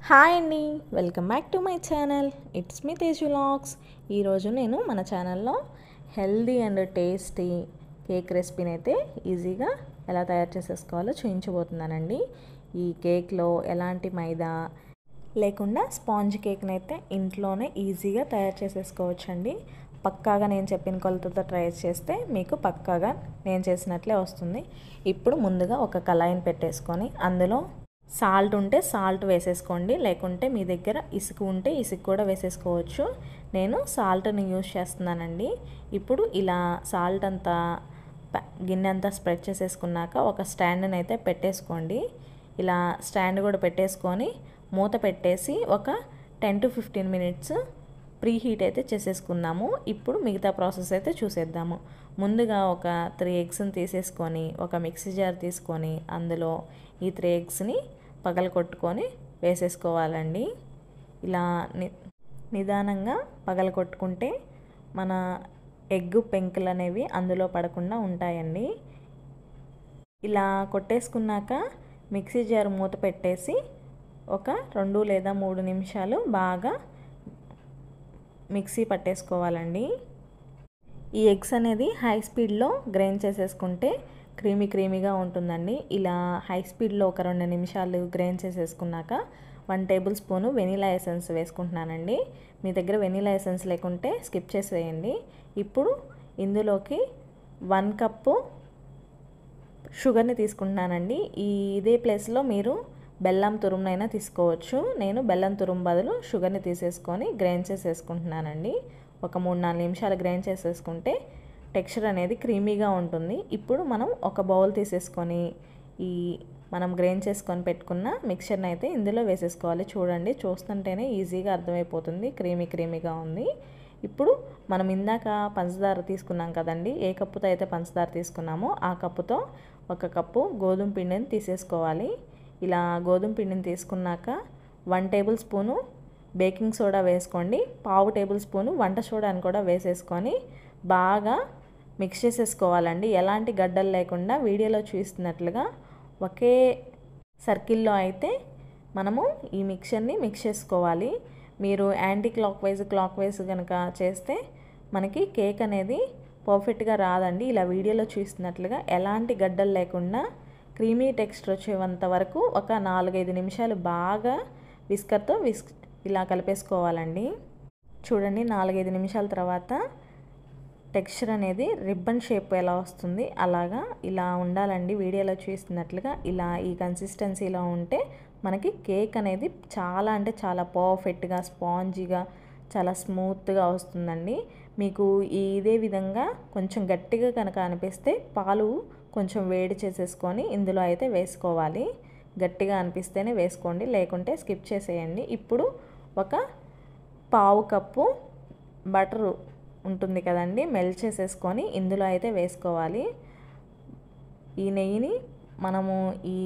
Hi అండి, welcome back to my channel. It's me Teju vlogs. ఈరోజు నేను మన ఛానల్లో హెల్దీ అండ్ టేస్టీ కేక్ రెసిపీని అయితే ఈజీగా ఎలా తయారు చేసేసుకోవాలో చూపించబోతున్నానండి. ఈ కేక్లో ఎలాంటి మైదా లేకుండా స్పాంజ్ కేక్ని అయితే ఇంట్లోనే ఈజీగా తయారు చేసేసుకోవచ్చండి. పక్కాగా నేను చెప్పిన కొలతతో ట్రై చేస్తే మీకు పక్కాగా నేను చేసినట్లే వస్తుంది. ఇప్పుడు ముందుగా ఒక కళాయిని పెట్టేసుకొని అందులో సాల్ట్ ఉంటే సాల్ట్ వేసేసుకోండి, లేకుంటే మీ దగ్గర ఇసుక ఉంటే ఇసుక కూడా వేసేసుకోవచ్చు. నేను సాల్ట్ని యూజ్ చేస్తున్నానండి. ఇప్పుడు ఇలా సాల్ట్ అంతా గిన్నె అంతా స్ప్రెడ్ చేసేసుకున్నాక ఒక స్టాండ్ని అయితే పెట్టేసుకోండి. ఇలా స్టాండ్ కూడా పెట్టేసుకొని మూత పెట్టేసి ఒక 10 to 15 minutes ప్రీ హీట్ అయితే చేసేసుకుందాము. ఇప్పుడు మిగతా ప్రాసెస్ అయితే చూసేద్దాము. ముందుగా ఒక 3 eggsని తీసేసుకొని ఒక మిక్సీ జార్ తీసుకొని అందులో ఈ 3 eggsని పగలగొట్టుకొని వేసేసుకోవాలండి. ఇలా నిదానంగా పగలగొట్టుకుంటే మన ఎగ్ పెంకులు అనేవి అందులో పడకుండా ఉంటాయండి. ఇలా కొట్టేసుకున్నాక మిక్సీ జార్ మూత పెట్టేసి ఒక 2 లేదా 3 నిమిషాలు బాగా మిక్సీ పట్టేసుకోవాలండి. ఈ ఎగ్స్ అనేది హై స్పీడ్లో గ్రైండ్ చేసేసుకుంటే క్రీమీగా ఉంటుందండి. ఇలా హై స్పీడ్లో ఒక 2 నిమిషాలు గ్రైండ్ చేసేసుకున్నాక 1 టేబుల్ స్పూను వెనీలా ఎసెన్స్ వేసుకుంటున్నానండి. మీ దగ్గర వెనీలా ఎసెన్స్ లేకుంటే స్కిప్ చేసేయండి. ఇప్పుడు ఇందులోకి 1 కప్పు షుగర్ని తీసుకుంటున్నానండి. ఇదే ప్లేస్లో మీరు బెల్లం తురుమునైనా తీసుకోవచ్చు. నేను బెల్లం తురుము బదులు షుగర్ని తీసేసుకొని గ్రైండ్ చేసేసుకుంటున్నానండి. ఒక 3-4 నిమిషాలు గ్రైండ్ చేసేసుకుంటే టెక్స్చర్ అనేది క్రీమీగా ఉంటుంది. ఇప్పుడు మనం ఒక బౌల్ తీసేసుకొని ఈ మనం గ్రైండ్ చేసుకొని పెట్టుకున్న మిక్చర్ని అయితే ఇందులో వేసేసుకోవాలి. చూడండి, చూస్తుంటేనే ఈజీగా అర్థమైపోతుంది, క్రీమీగా ఉంది. ఇప్పుడు మనం ఇందాక పంచదార తీసుకున్నాం కదండి, ఏ కప్పుతో అయితే పంచదార తీసుకున్నామో ఆ కప్పుతో 1 కప్పు గోధుమ పిండిని తీసేసుకోవాలి. ఇలా గోధుమ పిండిని తీసుకున్నాక 1 టేబుల్ స్పూను బేకింగ్ సోడా వేసుకోండి. 1/2 టేబుల్ స్పూను వంట సోడాని కూడా వేసేసుకొని బాగా మిక్స్ చేసేసుకోవాలండి. ఎలాంటి గడ్డలు లేకుండా వీడియోలో చూస్తున్నట్లుగా ఒకే సర్కిల్లో అయితే మనము ఈ మిక్చర్ని మిక్స్ చేసుకోవాలి. మీరు యాంటీ క్లాక్ వైజ్ కనుక చేస్తే మనకి కేక్ అనేది పర్ఫెక్ట్గా రాదండి. ఇలా వీడియోలో చూస్తున్నట్లుగా ఎలాంటి గడ్డలు లేకుండా క్రీమీ టెక్స్చర్ వచ్చేంత వరకు ఒక 4-5 నిమిషాలు బాగా విస్కర్తో ఇలా కలిపేసుకోవాలండి. చూడండి, 4-5 నిమిషాల తర్వాత టెక్స్చర్ అనేది రిబ్బన్ షేప్ ఎలా వస్తుంది అలాగా ఇలా ఉండాలండి. వీడియోలో చూస్తున్నట్లుగా ఇలా ఈ కన్సిస్టెన్సీలో ఉంటే మనకి కేక్ అనేది చాలా అంటే చాలా పర్ఫెక్ట్గా స్పాంజీగా చాలా స్మూత్గా వస్తుందండి. మీకు ఇదే విధంగా కొంచెం గట్టిగా కనుక అనిపిస్తే పాలు కొంచెం వేడి చేసేసుకొని ఇందులో అయితే వేసుకోవాలి. గట్టిగా అనిపిస్తేనే వేసుకోండి, లేకుంటే స్కిప్ చేసేయండి. ఇప్పుడు ఒక 1/2 కప్పు బటరు ఉంటుంది కదండి, మెల్ట్ చేసేసుకొని ఇందులో అయితే వేసుకోవాలి. ఈ నెయ్యిని మనము ఈ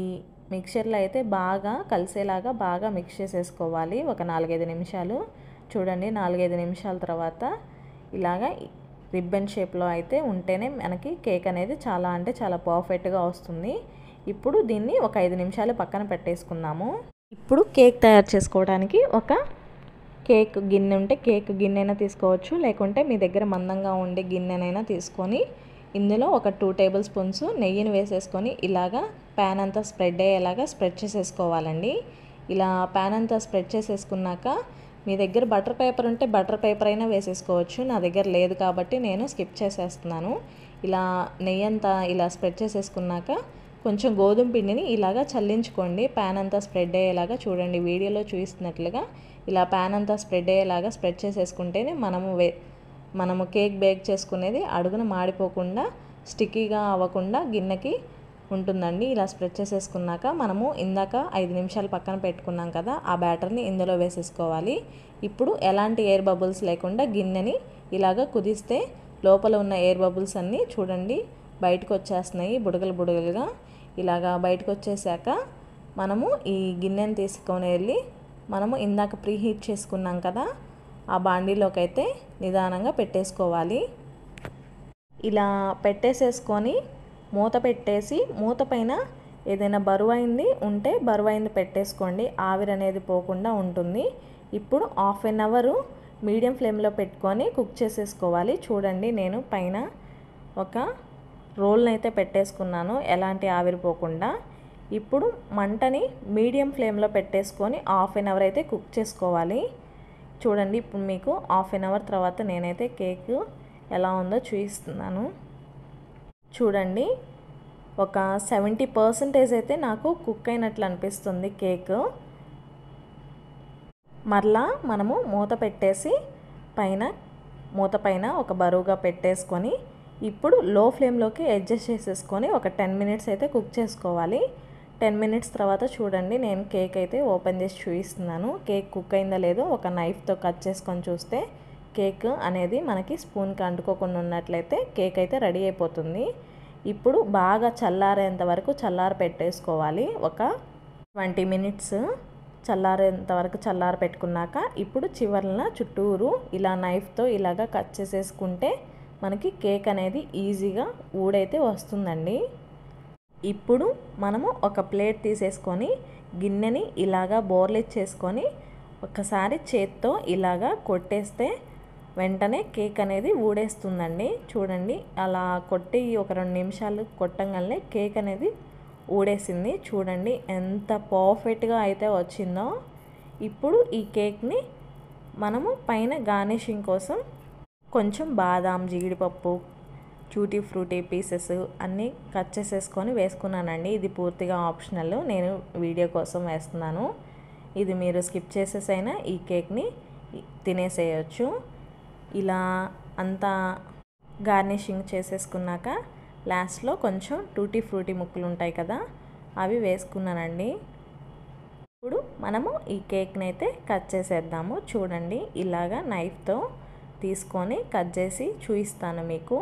మిక్చర్లో అయితే బాగా కలిసేలాగా బాగా మిక్స్ చేసేసుకోవాలి ఒక 4-5 నిమిషాలు. చూడండి, 4-5 నిమిషాల తర్వాత ఇలాగా రిబ్బన్ షేప్లో అయితే ఉంటేనే మనకి కేక్ అనేది చాలా అంటే చాలా పర్ఫెక్ట్గా వస్తుంది. ఇప్పుడు దీన్ని ఒక 5 నిమిషాలు పక్కన పెట్టేసుకున్నాము. ఇప్పుడు కేక్ తయారు చేసుకోవడానికి ఒక కేక్ గిన్నె ఉంటే కేక్ గిన్నెనైనా తీసుకోవచ్చు, లేకుంటే మీ దగ్గర మందంగా ఉండే గిన్నెనైనా తీసుకొని ఇందులో ఒక 2 టేబుల్ స్పూన్స్ నెయ్యిని వేసేసుకొని ఇలాగా ప్యాన్ అంతా స్ప్రెడ్ అయ్యేలాగా స్ప్రెడ్ చేసేసుకోవాలండి. ఇలా ప్యాన్ అంతా స్ప్రెడ్ చేసేసుకున్నాక మీ దగ్గర బటర్ పేపర్ ఉంటే బటర్ పేపర్ అయినా వేసేసుకోవచ్చు. నా దగ్గర లేదు కాబట్టి నేను స్కిప్ చేసేస్తున్నాను. ఇలా నెయ్యి అంతా ఇలా స్ప్రెడ్ చేసేసుకున్నాక కొంచెం గోధుమ పిండిని ఇలాగా చల్లించుకోండి. ప్యాన్ అంతా స్ప్రెడ్ అయ్యేలాగా చూడండి, వీడియోలో చూస్తున్నట్లుగా ఇలా ప్యాన్ అంతా స్ప్రెడ్ అయ్యేలాగా స్ప్రెడ్ చేసేసుకుంటేనే మనము కేక్ బేక్ చేసుకునేది అడుగున మాడిపోకుండా స్టిక్కీగా అవ్వకుండా గిన్నెకి ఉంటుందండి. ఇలా స్ప్రెడ్ చేసేసుకున్నాక మనము ఇందాక 5 నిమిషాలు పక్కన పెట్టుకున్నాం కదా, ఆ బ్యాటర్ని ఇందులో వేసేసుకోవాలి. ఇప్పుడు ఎలాంటి ఎయిర్ బబుల్స్ లేకుండా గిన్నెని ఇలాగ కుదిస్తే లోపల ఉన్న ఎయిర్ బబుల్స్ అన్నీ చూడండి బయటకు వచ్చేస్తున్నాయి బుడగలుగా. ఇలాగా బయటకు వచ్చేసాక మనము ఈ గిన్నెని తీసుకొని వెళ్ళి మనము ఇందాక ప్రీ హీట్ చేసుకున్నాం కదా ఆ బాండీలోకి అయితే నిదానంగా పెట్టేసుకోవాలి. ఇలా పెట్టేసేసుకొని మూత పెట్టేసి మూత పైన ఏదైనా బరువైంది ఉంటే బరువైంది పెట్టేసుకోండి, ఆవిరి అనేది పోకుండా ఉంటుంది. ఇప్పుడు హాఫ్ అన్ అవర్ మీడియం ఫ్లేమ్లో పెట్టుకొని కుక్ చేసేసుకోవాలి. చూడండి నేను పైన ఒక రోల్ని అయితే పెట్టేసుకున్నాను ఎలాంటి ఆవిరి పోకుండా. ఇప్పుడు మంటని మీడియం ఫ్లేమ్లో పెట్టేసుకొని హాఫ్ అన్ అవర్ అయితే కుక్ చేసుకోవాలి. చూడండి ఇప్పుడు మీకు హాఫ్ అన్ అవర్ తర్వాత నేనైతే కేక్ ఎలా ఉందో చూపిస్తున్నాను. చూడండి ఒక 70% అయితే నాకు కుక్ అయినట్లు అనిపిస్తుంది కేక్. మరలా మనము మూత పెట్టేసి మూత పైన ఒక బరువుగా పెట్టేసుకొని ఇప్పుడు లో ఫ్లేమ్లోకి అడ్జస్ట్ చేసేసుకొని ఒక 10 మినిట్స్ అయితే కుక్ చేసుకోవాలి. 10 మినిట్స్ తర్వాత చూడండి నేను కేక్ అయితే ఓపెన్ చేసి చూపిస్తున్నాను. కేక్ కుక్ అయిందో లేదో ఒక నైఫ్తో కట్ చేసుకొని చూస్తే కేక్ అనేది మనకి స్పూన్కి అంటుకోకుండా ఉన్నట్లయితే కేక్ అయితే రెడీ అయిపోతుంది. ఇప్పుడు బాగా చల్లారేంత వరకు పెట్టేసుకోవాలి. ఒక 20 మినిట్స్ చల్లారేంత వరకు పెట్టుకున్నాక ఇప్పుడు చివర్న చుట్టూరు ఇలా నైఫ్తో ఇలాగా కట్ చేసేసుకుంటే మనకి కేక్ అనేది ఈజీగా ఊడైతే వస్తుందండి. ఇప్పుడు మనము ఒక ప్లేట్ తీసేసుకొని గిన్నెని ఇలాగా బోర్లిచ్చేసుకొని ఒకసారి చేత్తో ఇలాగా కొట్టేస్తే వెంటనే కేక్ అనేది ఊడేస్తుందండి. చూడండి అలా కొట్టి ఒక 2 నిమిషాలు కొట్టంగానే కేక్ అనేది ఊడేసింది. చూడండి ఎంత పర్ఫెక్ట్గా అయితే వచ్చిందో. ఇప్పుడు ఈ కేక్ని మనము పైన గార్నిషింగ్ కోసం కొంచెం బాదాం, జీడిపప్పు, ట్యూటీ ఫ్రూటీ పీసెస్ అన్నీ కట్ చేసేసుకొని వేసుకున్నానండి. ఇది పూర్తిగా ఆప్షనల్, నేను వీడియో కోసం వేస్తున్నాను. ఇది మీరు స్కిప్ చేసేసైనా ఈ కేక్ని తినేసేయచ్చు. ఇలా అంతా గార్నిషింగ్ చేసేసుకున్నాక లాస్ట్లో కొంచెం ట్యూటీ ఫ్రూటీ ముక్కలు ఉంటాయి కదా, అవి వేసుకున్నానండి. ఇప్పుడు మనము ఈ కేక్ని అయితే కట్ చేసేద్దాము. చూడండి ఇలాగా నైఫ్తో తీసుకొని కట్ చేసి చూపిస్తాను మీకు.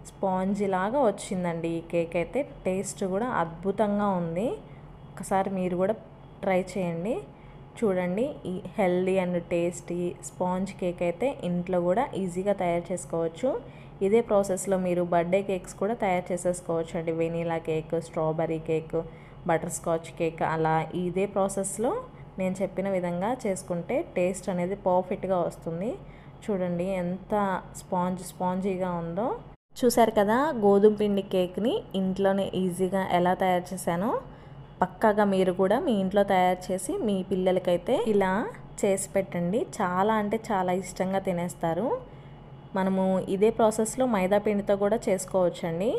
స్పాంజీ లాగా వచ్చిందండి ఈ కేక్ అయితే. టేస్ట్ కూడా అద్భుతంగా ఉంది. ఒకసారి మీరు కూడా ట్రై చేయండి. చూడండి ఈ healthy and tasty sponge cake అయితే ఇంట్లో కూడా ఈజీగా తయారు చేసుకోవచ్చు. ఇదే ప్రాసెస్లో మీరు బర్త్డే కేక్స్ కూడా తయారు చేసేసుకోవచ్చు అండి. Vanilla cake, strawberry cake, butter scotch cake, అలా ఇదే ప్రాసెస్లో నేను చెప్పిన విధంగా చేసుకుంటే టేస్ట్ అనేది పర్ఫెక్ట్గా వస్తుంది. చూడండి ఎంత స్పాంజీగా ఉందో. చూసారు కదా గోధుమ పిండి కేక్ని ఇంట్లోనే ఈజీగా ఎలా తయారు చేశానో. పక్కాగా మీరు కూడా మీ ఇంట్లో తయారు చేసి మీ పిల్లలకైతే ఇలా చేసి పెట్టండి. చాలా అంటే చాలా ఇష్టంగా తినేస్తారు. మనము ఇదే ప్రాసెస్లో మైదా పిండితో కూడా చేసుకోవచ్చండి.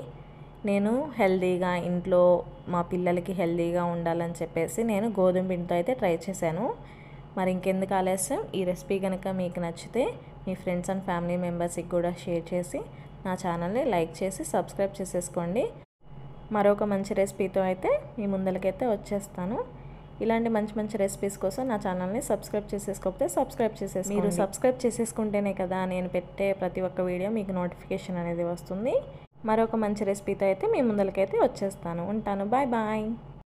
నేను హెల్దీగా ఇంట్లో మా పిల్లలకి హెల్దీగా ఉండాలని చెప్పేసి నేను గోధుమ పిండితో అయితే ట్రై చేశాను. మరి ఇంకెందుకు ఆలస్యం, ఈ రెసిపీ కనుక మీకు నచ్చితే మీ ఫ్రెండ్స్ అండ్ ఫ్యామిలీ మెంబర్స్కి కూడా షేర్ చేసి నా ఛానల్ని లైక్ చేసి సబ్స్క్రైబ్ చేసేసుకోండి. మరొక మంచి రెసిపీతో అయితే మీ ముందరికైతే వచ్చేస్తాను. ఇలాంటి మంచి రెసిపీస్ కోసం నా ఛానల్ని సబ్స్క్రైబ్ చేసేసుకోకపోతే సబ్స్క్రైబ్ చేసేసి మీరు సబ్స్క్రైబ్ చేసేసుకుంటేనే కదా నేను పెట్టే ప్రతి ఒక్క వీడియో మీకు నోటిఫికేషన్ అనేది వస్తుంది. మరొక మంచి రెసిపీతో అయితే మీ ముందరికైతే వచ్చేస్తాను. ఉంటాను. Bye bye.